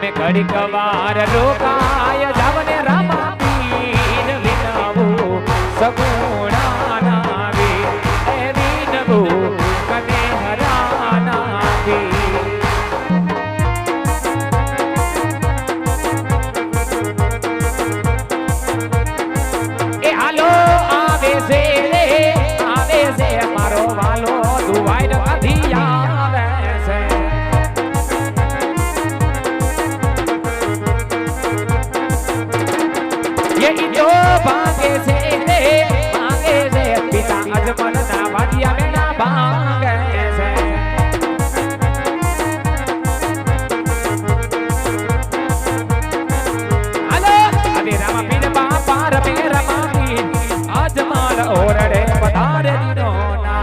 તમે ઘડીક વાર રોકાય જાવને રામા પીર વિનવું સગુણા નાવી એ વિનવું કને હરા નાવી એ હાલો આવે છે મારો વાલો દુવાઈ નથી આવે છે ये जो भागे से पिता अजमल ना वादिया में ना भागे से हेलो अभी रामा पीर बापा रमे रमा की अजमल ओरड़े पधारे दिनो ना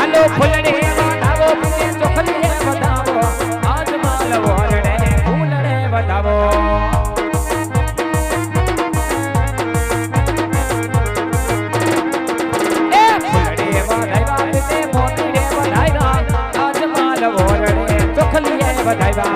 हेलो फुलड़े बतावो मुझे चोखले बतावो अजमल ओरड़े फूलड़े बतावो ए फुलड़े बतावा ते मोतीड़े बतावा अजमल ओरड़े चोखले बतावा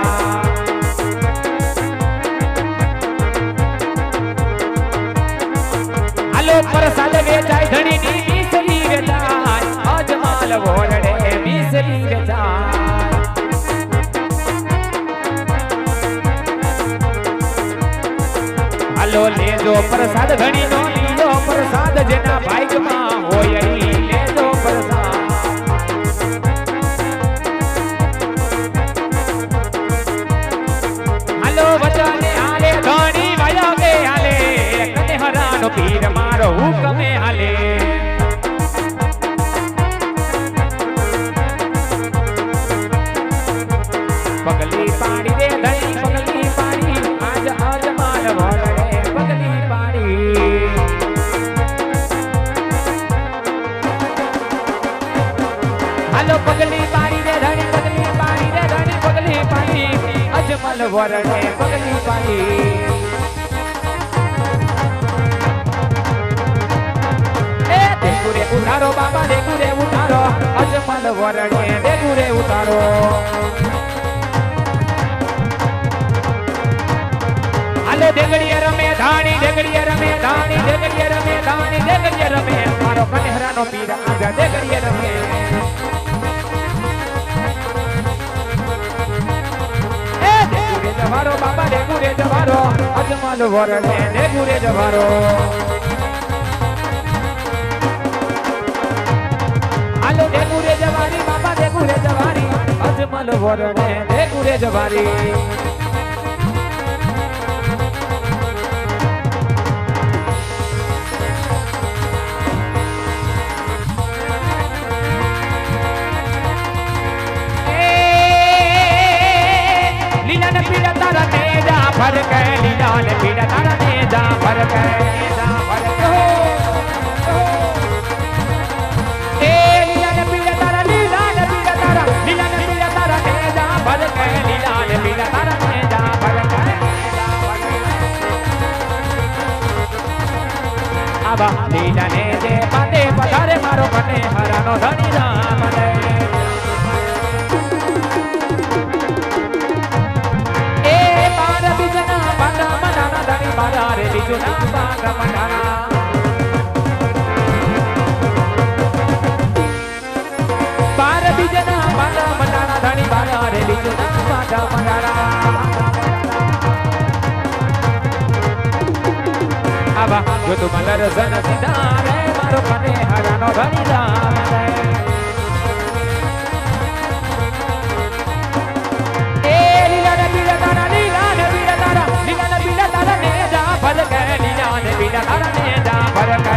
हेलो प्रसाद वेचाय धणी नी मिसरी वेचाय अजमल ओरड़े मिसरी वेचाय हेलो लेजो प्रसाद धणी नो लीलो प्रसाद जेना भाग्य में होय लेजो प्रसाद हेलो वचने हाले धणी वयागे हाले कने हरानो पीर मारो हुकमे हाले पगली पाड़ी दे धणी पगली पाड़ी आज अजमल ओरड़े पगली पाड़ी हेलो पगली पाड़ी दे धणी पगली पाड़ी दे धणी पगली पाड़ी अजमल ओरड़े पगली पाड़ी ए देखुरे उतारो बाबा देखुरे उतारो अजमल ओरड़े देखुरे उतारो हेलो देगड़िया रमे धानी देगड़िया रमे धानी देगड़िया रमे धानी देगड़िया रमे मारो कन्हरा नो पीर आजा देगड़िया रमे ए देगुरे जवारो बाबा देगुरे जवारो अजमल ओरड़े देगुरे जवारो हेलो देगुरे जवारी बाबा देगुरे जवारी अजमल ओरड़े देगुरे जवारी लीला ने पीड़ा तारा नेजा भर के लीला ने पीड़ा तारा नेजा भर के ए लीला ने पीड़ा तारा लीला ने पीड़ा तारा नेजा भर के लीला ने पीड़ा तारा नेजा भर के आबा लीला ने जे पाते पधारे मारो कने हरानो धनी राम ने रे बिजुना बाग मंडारा बार बिजना बाग मंडारा धनी बारा रे बिजुना बाग मंडारा आवा जो तू मलर सन सीधा रे मारो कने हरानो धनी राम रे ए लीला ने पीड़ा तारा लीला ने पीड़ा तारा लीला ने पीड़ा तारा ने जा भर के लीला ने पीड़ा तारा ने जा भर के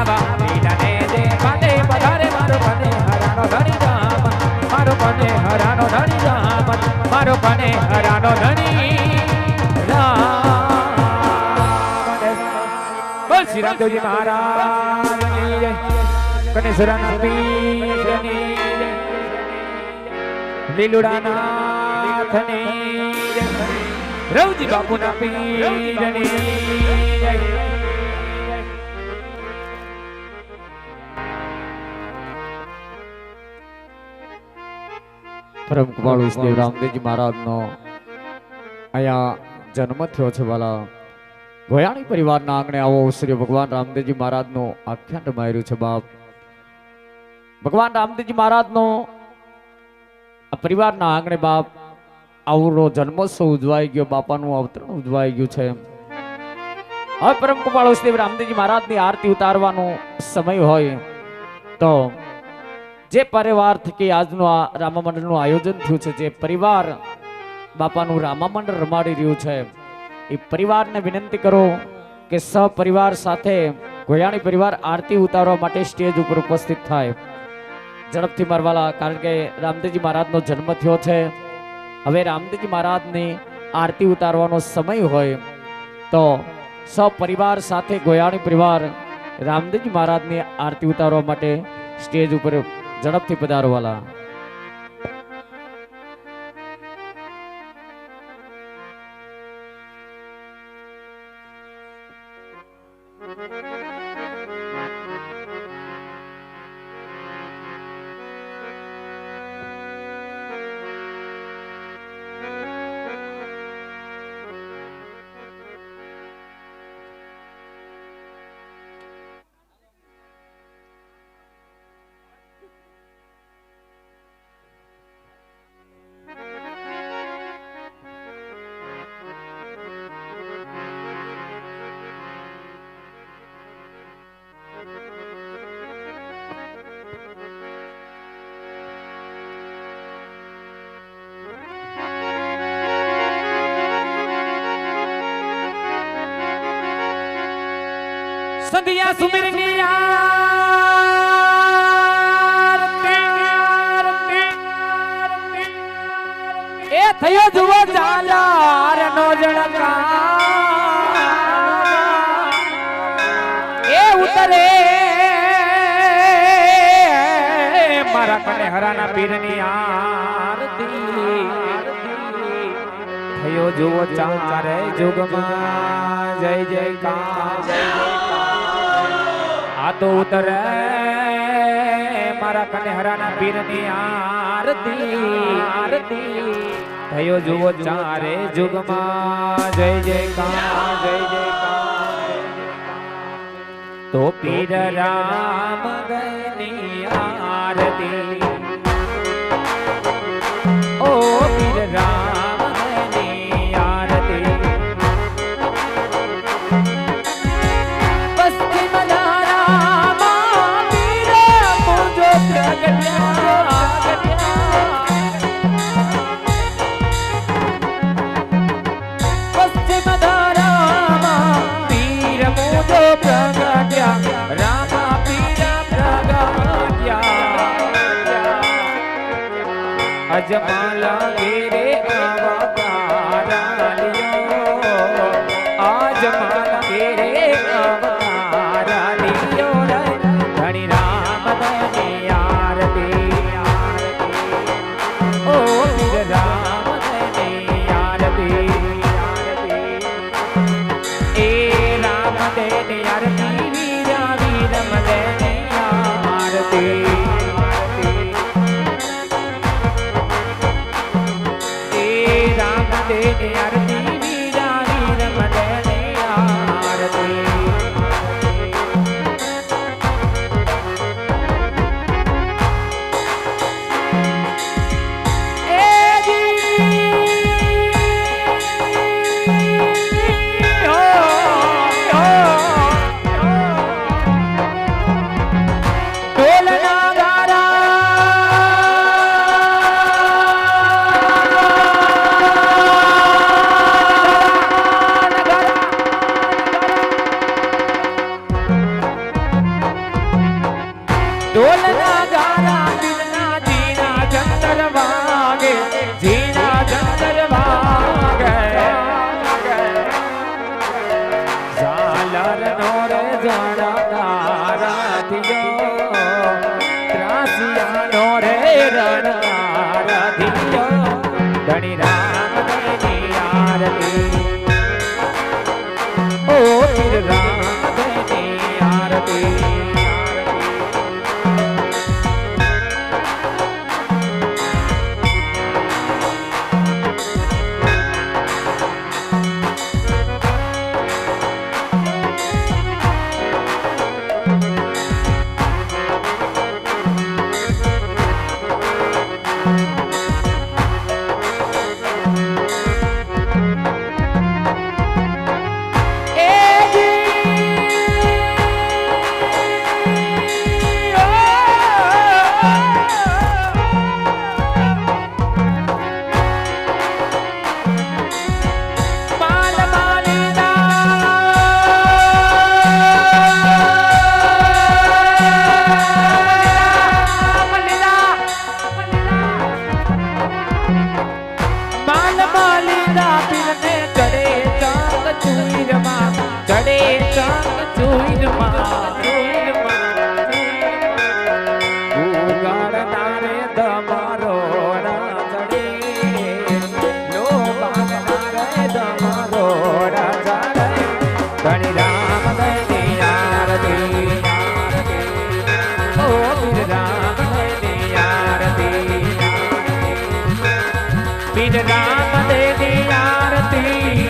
आवा लीला ने जे पाते पधारे मारो कने हरानो धनी राम मारो कने हरानो धनी राम मारो कने हरानो धनी राम बोल श्री रामदेव जी महाराज की जय कने सुराना पीर की जय લીલુડા નાથની જય રવજી બાપુના પીરની જય પરમ કૃપાળુ દેવ રામદેવજી મહારાજનો અહીંયા જન્મ થયો છે વાલા. ગોયાણી પરિવારના આંગણે આવો શ્રી ભગવાન રામદેવજી મહારાજનું આખ્યાન રમાયેલું છે બાપ. ભગવાન રામદેવજી મહારાજનો આ પરિવારના આંગણે બાપ આવરો જન્મોત્સવ ઉજવાઈ ગયો, બાપાનું અવતરણ ઉજવાઈ ગયું છે. હવે પરમ કૃપાળુ દેવ રામદેવજી મહારાજની આરતી ઉતારવાનો સમય હોય તો જે પરિવાર થકી આજનું આ રામા મંડળનું આયોજન થયું છે, જે પરિવાર બાપાનું રામા મંડળ રમાડી રહ્યું છે, એ પરિવારને વિનંતી કરો કે સહપરિવાર સાથે ગોયાણી પરિવાર આરતી ઉતારવા માટે સ્ટેજ ઉપર ઉપસ્થિત થાય. ઝડપથી મારવાલા, કારણ કે રામદેવજી મહારાજનો જન્મ થયો છે. હવે રામદેવજી મહારાજની આરતી ઉતારવાનો સમય હોય તો સહપરિવાર સાથે ગોયાણી પરિવાર રામદેવજી મહારાજની આરતી ઉતારવા માટે સ્ટેજ ઉપર ઝડપથી પધારવાલા. સંધ્યા સુમિરની આરતી એ થયો જુઓ ચાલાર નો જણકા એ ઉતરે મારા કને હરાના પીરની આરતી થયો જુઓ ચારે જુગમાં જય જયકાર. આ તો ઉતરે મારા કને હરાના પીરની આરતી થયો જુઓ ચારે જુગમાં જય જયકાર જય જયકાર. તો પીર રામ ગની આરતી, ઓ પીર રામ ગની આરતી. અજમાલા ગેરે અવતારાલિયો, અજમાલા ગેરે અવતારાલિયો રે ધણી રામ ધણી આરતી. ઓ પીર રામ ધણી આરતી. એ રામ ધણી આરતી વીરા વીરમ ધણી આરતી. આરતી વીરા વીરમ ધણી આરતી. ઢોલના ગારા દિલના જીના જંતર વાગે, જીના જંતર વાગે. ઝાલર નો રે જણકારથિયો, ત્રાસિયા નો રે રણકારથિયો ધણી રામ ધણી આરતી. ઓ પીર રામ ધણી આરતી. ધણી રામ દયની આરતી ઓ પીર રામ દયની આરતી પીર રામ દયની આરતી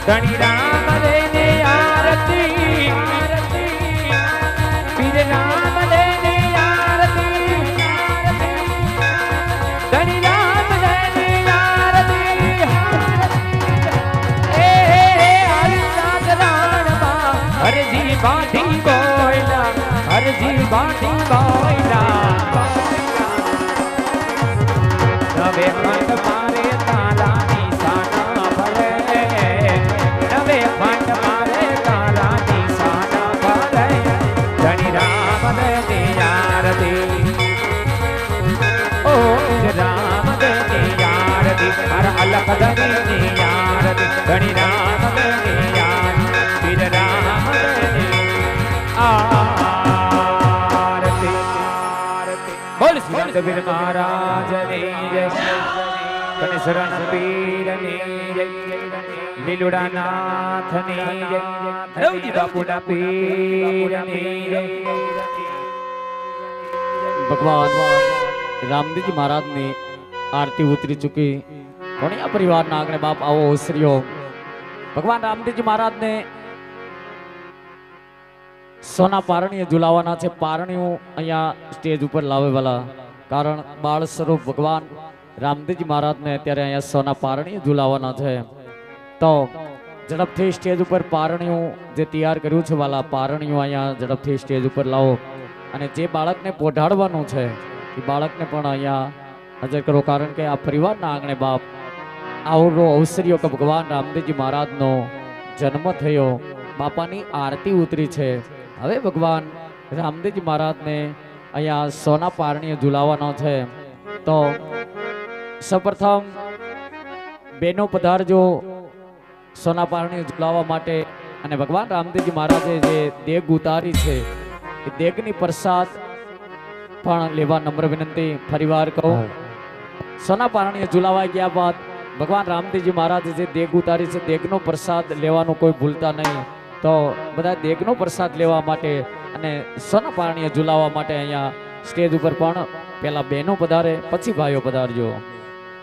ધણી રામ દયની આરતી પીર રામ દયની આરતી ધણી રામ દયની આરતી એ હરિનાથ રાણમાં હરજી બાંધી બોયલા હરજી બાંધી બોયલા નવે ખંડ મારે તારા નિશાના ભલે નવે ખંડ મારે તારા નિશાના ભલે ધણી રામ દયની આરતી ઓ રામ દયની આરતી મારા અલખ દયની આરતી ધણી રામ દયની આરતી પીર રામ દયની આરતી બોલ શ્રી કબીર મહારાજની જય ગણેશરણ પીરની જય લીલુડા નાથની જય રવજી બાપુના પીરની જય ભગવાન રામદેવજી મહારાજની આરતી ઉતરી ચૂકી ઘણા પરિવારના આંગણે બાપ આવો ઓસર્યો ભગવાન રામદેવજી મહારાજને સોના પારણીએ ઝુલાવાના છે પારણીઓ અહીંયા સ્ટેજ ઉપર લાવેવાલા કારણ બાળ સ્વરૂપ ભગવાન રામદેવજી મહારાજને અત્યારે અહીંયા સોના પારણીએ ઝુલાવાના છે તો ઝડપથી સ્ટેજ ઉપર પારણીઓ જે તૈયાર કર્યું છે વાલા પારણીઓ અહીંયા ઝડપથી સ્ટેજ ઉપર લાવો અને જે બાળકને પોઢાડવાનું છે એ બાળકને પણ અહીંયા હાજર કરો કારણ કે આ પરિવારના આંગણે બાપ આવરો અવસર્યો કે ભગવાન રામદેવજી મહારાજનો જન્મ થયો બાપાની આરતી ઉતરી છે હવે ભગવાન રામદેવજી મહારાજને અહીંયા સોના પારણીએ ઝુલાવવાનો છે તો સૌપ્રથમ બેનો પધારજો સોના પારણીએ ઝુલાવવા માટે અને ભગવાન રામદેવજી મહારાજે જે દેગ ઉતારી છે એ દેગની પ્રસાદ પણ લેવા નમ્ર વિનંતી ફરીવાર કહું સોના પારણીએ ઝુલાવાઈ ગયા બાદ ભગવાન રામદેવજી મહારાજે જે દેગ ઉતારી છે દેગનો પ્રસાદ લેવાનું કોઈ ભૂલતા નહીં તો બધા દેગનો પ્રસાદ લેવા માટે અને સોના પારણીએ ઝુલાવવા માટે અહીંયા સ્ટેજ ઉપર પણ પહેલા બહેનો પધારે પછી ભાઈઓ પધારજો